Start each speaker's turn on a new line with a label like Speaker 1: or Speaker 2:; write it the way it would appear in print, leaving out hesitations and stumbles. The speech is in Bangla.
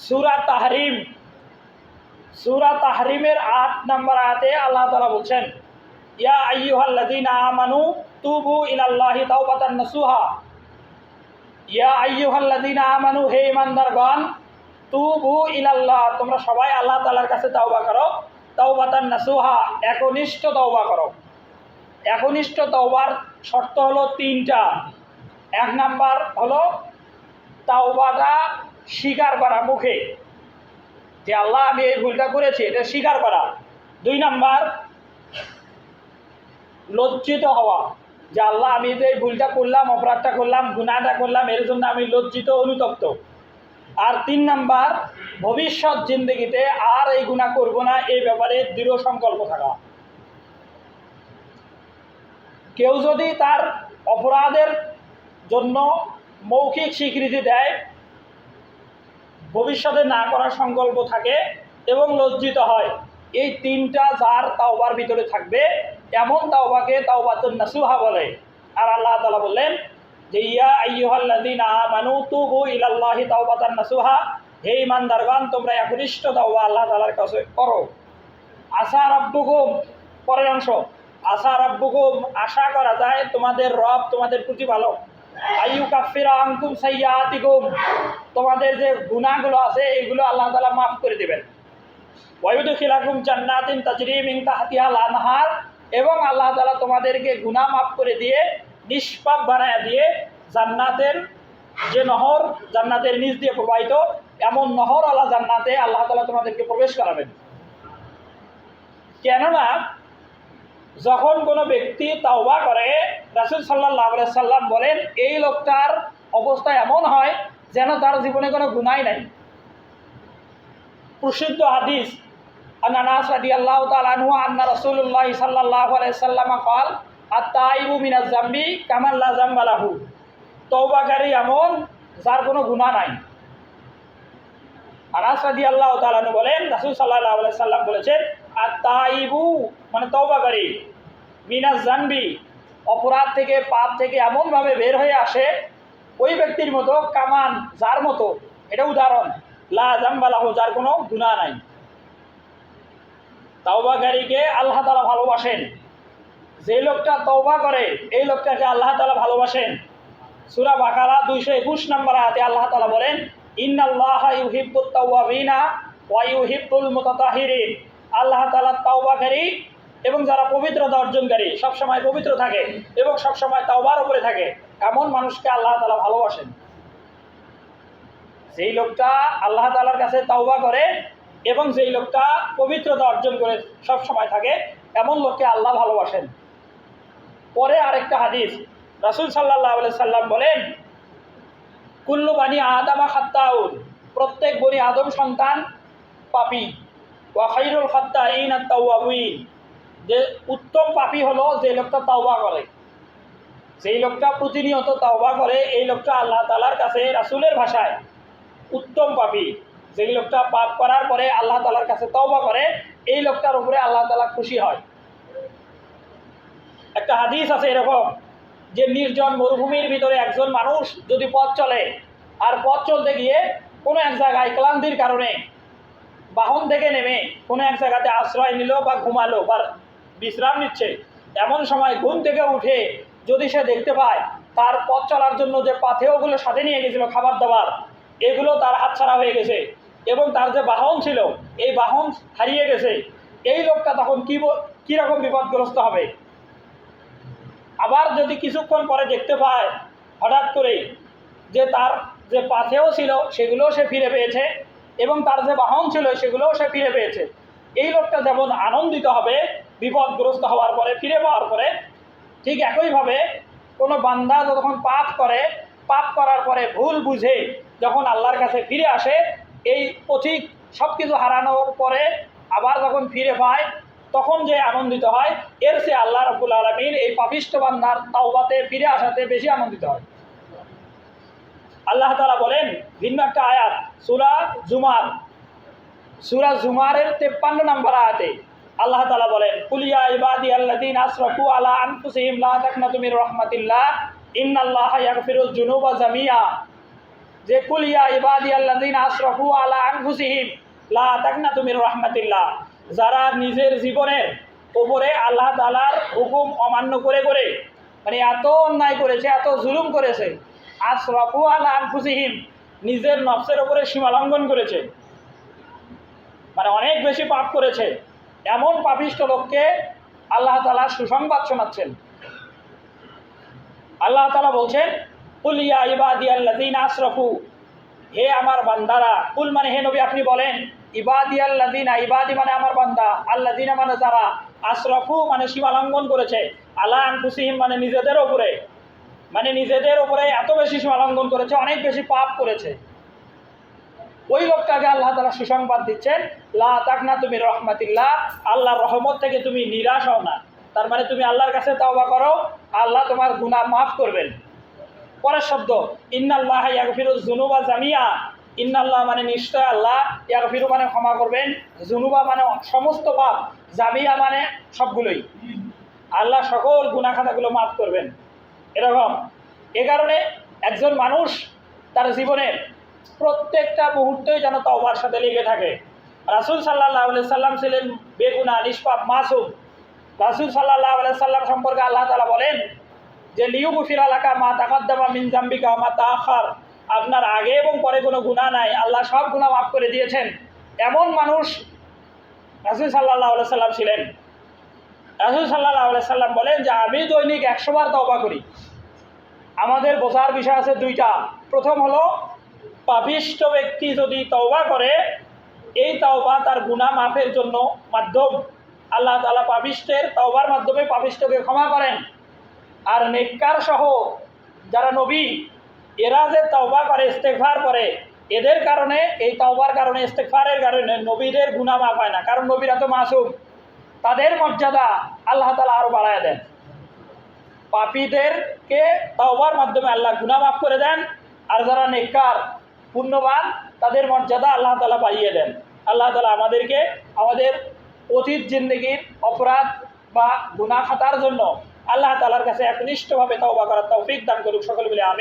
Speaker 1: সূরা তাহরিম, সূরা তাহরিমের ৮ নম্বর আয়াতে আল্লাহ তাআলা বলছেন, ইয়া আইয়ুহাল্লাযীনা আমানু তুবু ইলাল্লাহি তাওবাতান নাসুহা। ইয়া আইয়ুহাল্লাযীনা আমানু, হে ঈমানদারগণ, তুবু ইলাল্লাহ, তোমরা সবাই আল্লাহ তাআলার কাছে তাওবা করো। তাওবাতান নাসুহা, একনিষ্ঠ তওবা করো। একনিষ্ঠ তওবার শর্ত হলো ৩টা। ১ নাম্বার হলো তাওবাটা স্বীকার করা মুখে, যে আল্লাহ আমি এই ভুলটা করেছি, এটা স্বীকার করা। ২ নাম্বার লজ্জিত হওয়া, যে আল্লাহ আমি যে এই ভুলটা করলাম, অপরাধটা করলাম, গুনাহটা করলাম, এর জন্য আমি লজ্জিত, অনুতপ্ত। আর ৩ নাম্বার ভবিষ্যৎ জিন্দেগিতে আর এই গুনাহ করব না, এই ব্যাপারে দৃঢ় সংকল্প থাকা। কেউ যদি তার অপরাধের জন্য মৌখিক স্বীকৃতি দেয়, ভবিষ্যতে না করার সংকল্প থাকে এবং লজ্জিত হয়, এই ৩টা যার তাওবার ভিতরে থাকবে, এমন তাওবাকে তাওবাতুন নাসুহা বলে। আর আল্লাহ তাআলা বললেন যে ইয়া আইয়ুহাল্লাযীনা আমানু তুবু ইলাল্লাহি তাওবাতান নাসুহা, হে ঈমানদারগণ, তোমরা একনিষ্ঠ তাওবা আল্লাহ তাআলার কাছে করো। আসা রাব্বুকুম, পরের অংশ, আসা রাব্বুকুম, আশা করা যায় তোমাদের রব তোমাদের প্রতিপালক, আইয়ুকাফিরা আনকুম সাইয়্যাতিকুম, তোমাদের যে গুনাহগুলো আছে এগুলো আল্লাহ তাআলা মাফ করে দেবেন। ওয়ায়ুদখিলাকুম জান্নাতিন তাজরি মিন তাহতিহাল আনহার, এবং আল্লাহ তাআলা তোমাদেরকে গুনাহ মাফ করে দিয়ে নিষ্পাপ বানায়া দিয়ে জান্নাতের যে নহর, জান্নাতের নিচ দিয়ে প্রবাহিত এমন নহরওয়ালা জান্নাতে আল্লাহ তাআলা তোমাদেরকে প্রবেশ করাবেন। কেননা যখন কোনো ব্যক্তি তাওবা করে, রাসূল সাল্লাল্লাহু আলাইহি সাল্লাম বলেন এই লোকটার অবস্থা এমন হয় যেন তার জীবনে কোনো গুনাহই নাই। প্রসিদ্ধ হাদিস, আন আনাস রাদিয়াল্লাহু তাআলা আনহু আন্না রাসূলুল্লাহ সাল্লাল্লাহু আলাইহি সাল্লাম قال আত-তাইবু মিনাজ যামবি কামান লা যামবা লাহু, তওবাকারী এমন যার কোনো গুনাহ নাই। আনাস রাদিয়াল্লাহু তাআলা আনহু বলেন রাসূল সাল্লাল্লাহু আলাইহি সাল্লাম বলেছেন আত-তাইবু মানে তওবাকারী, মিনাজ যামবি অপরাধ থেকে, পাপ থেকে এমনভাবে বের হয়ে আসে ওই ব্যক্তির মতো, কামান যার মতো, এটা উদাহরণ, লা যামবা লাহু যার কোনো গুনাহ নাই। তাওবাকারীকে আল্লাহ তাআলা ভালোবাসেন। যে লোকটা তওবা করে এই লোকটাকে আল্লাহ তাআলা ভালোবাসেন। সূরা বাকারা 221 নম্বর আয়াতে আল্লাহ তাআলা বলেন, ইন্নাল্লাহা ইউহিব্বুত তাওয়াবিনা ওয়া ইউহিব্বুল মুতাতাহিরিন, আল্লাহ তাআলা তাওবাকারী এবং যারা পবিত্রতা অর্জনকারী, সবসময় পবিত্র থাকে এবং সবসময় তাওবার উপরে থাকে, এমন মানুষকে আল্লাহ তাআলা ভালোবাসেন। যেই লোকটা আল্লাহ তাআলার কাছে তাওবা করে এবং যেই লোকটা পবিত্রতা অর্জন করে সব সময় থাকে, এমন লোককে আল্লাহ ভালোবাসেন। পরে আরেকটা হাদিস, রাসূল সাল্লাল্লাহু আলাইহি সাল্লাম বলেন, কুল্লু বানি আদামা খাত্তাউন, প্রত্যেক বনি আদম সন্তান পাপী, ওয়া খায়রুল খাত্তাইন আত-তাওয়াবুন, যে উত্তম পাপী হলো যে লোকটা তাওবা করে। যেই লোকটা প্রতিনিয়ত তাওবা করে এই লোকটা আল্লাহ তাআলার কাছে রাসূলের ভাষায় উত্তম পাপী। যেই লোকটা পাপ করার পরে আল্লাহ তাআলার কাছে তওবা করে এই লোকটার উপরে আল্লাহ তাআলা খুশি হয়। একটা হাদিস আছে এরকম, যে নির্জন মরুভূমির ভিতরে একজন মানুষ যদি পথ চলে, আর পথ চলতে গিয়ে কোনো এক জায়গায় ক্লান্তির কারণে বাহন থেকে নেমে কোনো এক জায়গাতে আশ্রয় নিল বা ঘুমালো বা বিশ্রাম নিচ্ছে, এমন সময় ঘুম থেকে উঠে যদি সে দেখতে পায় তার পথ চলার জন্য যে পাথেয়গুলো সাথে নিয়ে গেছিল, খাবার দাবার, এগুলো তার হাতছাড়া হয়ে গেছে এবং তার যে বাহন ছিল এই বাহন হারিয়ে গেছে, এই লোকটা তখন কীরকম বিপদগ্রস্ত হবে। আবার যদি কিছুক্ষণ পরে দেখতে পায় হঠাৎ করে যে তার যে পাথেয় ছিল সেগুলোও সে ফিরে পেয়েছে এবং তার যে বাহন ছিল সেগুলোও সে ফিরে পেয়েছে, এই লোকটা যেমন আনন্দিত হবে বিপদগ্রস্ত হওয়ার পরে, ফিরে পাওয়ার পরে, ঠিক একইভাবে কোনো বান্দা যখন পাপ করে, পাপ করার পরে ভুল বুঝে যখন আল্লাহর কাছে ফিরে আসে, এই পথিক সব কিছু হারানোর পরে আবার যখন ফিরে পায় তখন যে আনন্দিত হয়, এর চেয়ে আল্লাহ রাব্বুল আলামিন এই পাপিষ্ঠ বান্দার তাওবাতে ফিরে আসাতে বেশি আনন্দিত হয়। আল্লাহ তাআলা বলেন ভিন্ন একটা আয়াত, সূরা জুমারের 53 নম্বর আয়াতে আল্লাহ তাআলা বলেন, কুল ইয়া ইবাদিয়াল্লাযীনা আসরাফু আলা আনফুসিহিম লা তাকনাতু মির রাহমাতিল্লাহ ইন্নাল্লাহা ইয়াগফিরুয যুনুবা জামিআ, যে কুল ইয়া ইবাদিয়াল্লাযিনা আসরাফু আলা আনফুসিহিম লা তাকনাতু মির রাহমাতিল্লাহ, যারা নিজের জীবনের উপরে আল্লাহ তাআলার হুকুম অমান্য করে করে মানে এত অন্যায় করেছে, এত জুলুম করেছে, আসরাফু আলা আনফুসিহিম নিজের নফসের উপরে সীমালঙ্ঘন করেছে, মানে অনেক বেশি পাপ করেছে, এমন পাপিষ্ঠ লোককে আল্লাহ তাআলা সুসংবাদ শোনাচ্ছেন। আল্লাহ তাআলা বলছেন কুল ইয়া ইবাদিয়াল্লাযিনা আসরাফু, হে আমার বান্দারা, কুল মানে হে নবী আপনি বলেন, ইবাদিয়াল্লাযিনা, ইবাদি মানে আমার বান্দা, আল্লাযিনা মানে যারা, আসরাফু মানে সীমালঙ্ঘন করেছে, আলা আনফুসিহিম মানে নিজেদের উপরে এত বেশি সীমালঙ্ঘন করেছে, অনেক বেশি পাপ করেছে, ওই লোকটাকে আল্লাহ তাআলা সুসংবাদ দিচ্ছেন লা তাকনাতু মির রাহমাতিল্লাহ, আল্লাহর রহমত থেকে তুমি নিরাশ হও না। তার মানে তুমি আল্লাহর কাছে তওবা করো, আল্লাহ তোমার গুনাহ মাফ করবেন। পরের শব্দ ইন্নাল্লাহা ইয়াগফিরুজ যুনুবা জামিয়া, ইন্নাল্লাহ মানে নিশ্চয় আল্লাহ, ইয়াগফিরু মানে ক্ষমা করবেন, যুনুবা মানে সমস্ত পাপ, জামিয়া মানে সবগুলোই, আল্লাহ সকল গুনাহ খাতাগুলো মাফ করবেন। এরকম এ কারণে একজন মানুষ তার জীবনের প্রত্যেকটা মুহূর্তেই যেন তওবার সাথে লেগে থাকে। রাসূল সাল্লাল্লাহু আলাইহি সাল্লাম ছিলেন বেগুনাহ, নিষ্পাপ, মাসুম। রাসূল সাল্লাল্লাহু আলাইহি সাল্লাম সম্পর্কে আল্লাহ তাআলা বলেন যে লিইউগফিরা লাকা মা তাকাদ্দামা মিন যামবিকা ওয়া মা তাআখার, আপনার আগে এবং পরে কোনো গুনাহ নাই, আল্লাহ সব গুনাহ মাফ করে দিয়েছেন। এমন মানুষ রাসূল সাল্লাল্লাহু আলাইহি সাল্লাম ছিলেন। রাসূল সাল্লাল্লাহু আলাইহি সাল্লাম বলেন যে আমি দৈনিক 100 বার তওবা করি। আমাদের বোঝার বিষয় আছে দুইটা। প্রথম হলো পাপিষ্ঠ ব্যক্তি যদি তওবা করে, এই তওবা তার গুনাহ মাফের জন্য মাধ্যম, আল্লাহ তাআলা পাপিষ্ঠের তওবার মাধ্যমে পাপিষ্ঠকে ক্ষমা করেন। আর নেককার সহ যারা নবী, এরা যে তওবা করে, ইস্তেগফার করে, এদের কারণে, এই তওবার কারণে, ইস্তেগফারের কারণে নবীদের গুনাহ মাফ হয় না, কারণ নবীরা তো মাসুম। তাদের মর্যাদা আল্লাহ তাআলা আরও বাড়ায় দেন। পাপীদেরকে তওবার মাধ্যমে আল্লাহ গুনাহ মাফ করে দেন, আর যারা নেককার পুণ্যবান তাদের মর্যাদা আল্লাহ তাআলা বাড়িয়ে দেন। আল্লাহ তাআলা আমাদেরকে আমাদের অতীত জিন্দেগির অপরাধ বা গুনাহ খাতার জন্য আল্লাহ তাআলার কাছে একনিষ্ঠভাবে তওবা করার তৌফিক দান করুক। সকলে মিলে আমিন।